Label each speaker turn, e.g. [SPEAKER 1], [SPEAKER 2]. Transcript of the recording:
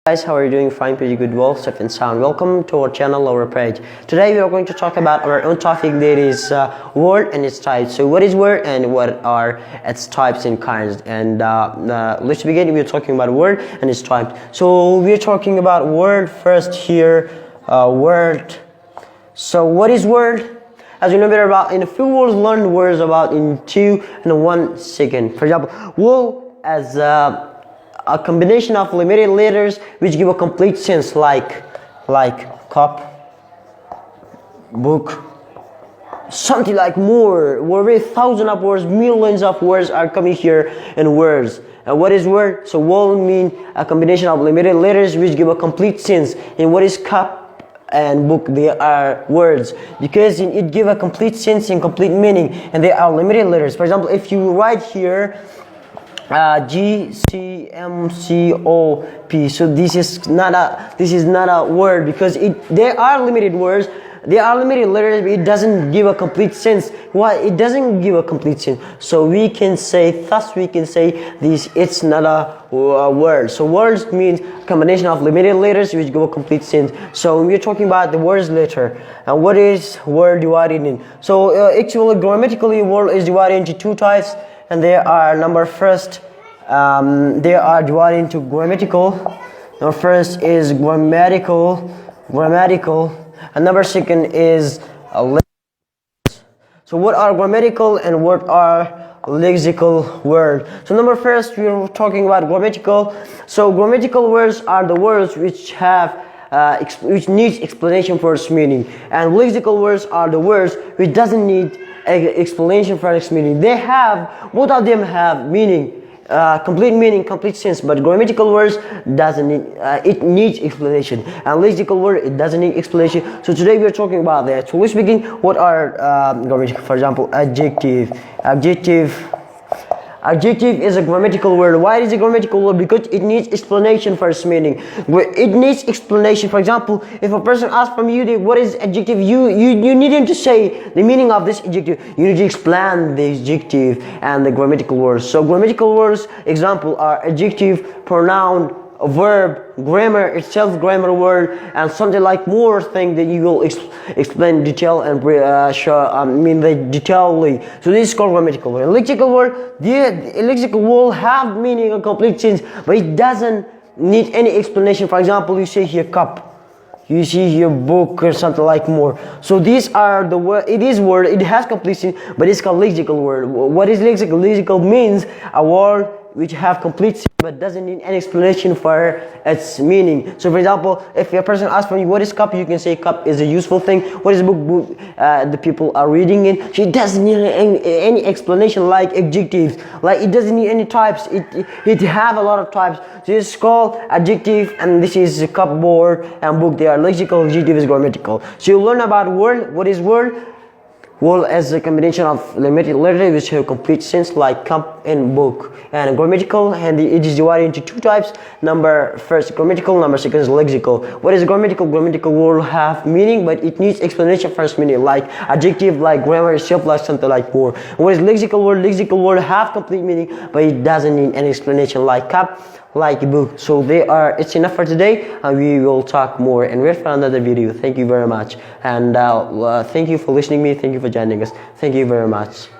[SPEAKER 1] Guys, how are you doing? Fine, pretty good, well, safe and sound. Welcome to our channel, our page. Today we are going to talk about our own topic, that is word and its types. So what is word and what are its types and kinds? And let's begin. We're talking about word and its types. So we're talking about word first here. Word. So what is word? As you know better about, in a few words, learn words about in 2 and 1 second. For example, wool as a combination of limited letters which give a complete sense, like cup, book, something like more. Where thousands of words, millions of words are coming here in words. And what is word? So will mean a combination of limited letters which give a complete sense. And what is cup and book? They are words because it give a complete sense and complete meaning, and they are limited letters. For example, if you write here GCMCOP, so this is not a word because they are limited words. They are limited letters, but it doesn't give a complete sense. Why? It doesn't give a complete sense. So we can say, thus we can say this, it's not a word. So words means combination of limited letters which give a complete sense. So we're talking about the words letter. And what is word divided in? So actually grammatically word is divided into 2 types. And they are first, they are divided into grammatical. Number first is grammatical, and number second is so what are grammatical and what are lexical words? So number first, we are talking about grammatical. So grammatical words are the words which have which needs explanation for its meaning, and lexical words are the words which doesn't need explanation for its meaning. They have, both of them have meaning, complete meaning, complete sense, but grammatical words doesn't need, it needs explanation, and lexical word, it doesn't need explanation. So today we are talking about that. So let's begin. What are grammatical? For example, adjective. Adjective is a grammatical word. Why is it a grammatical word? Because it needs explanation for its meaning. It needs explanation. For example, if a person asks from you, what is adjective? You need him to say the meaning of this adjective. You need to explain the adjective and the grammatical words. So grammatical words, example, are adjective, pronoun, a verb, grammar itself, grammar word, and something like more thing that you will explain detail and the detailedly. So this is called grammatical word. Lexical word, the lexical will have meaning and complete sense, but it doesn't need any explanation. For example, you say here cup, you see here book, or something like more. So these are the word. It is word. It has complete sense, but it's called lexical word. What is lexical? Lexical means a word which have complete sense but doesn't need any explanation for its meaning. So for example, if a person asks from you what is cup, you can say cup is a useful thing. What is book? The people are reading it. So it doesn't need any explanation like adjectives. Like it doesn't need any types. It have a lot of types. So this is called adjective, and this is cupboard and book. They are lexical. Adjective is grammatical. So you learn about word. What is word? Word as a combination of limited letters which have complete sense, like cup and book. And grammatical, and it is divided into 2 types. Number first grammatical, number second is lexical. What is grammatical? Grammatical will have meaning, but it needs explanation for its meaning, like adjective, like grammar itself, like something like more. What is lexical word? Lexical word have complete meaning, but it doesn't need any explanation, like cup, like book. So it's enough for today, and we will talk more and wait for another video. Thank you very much, and thank you for listening to me. Thank you for joining us. Thank you very much.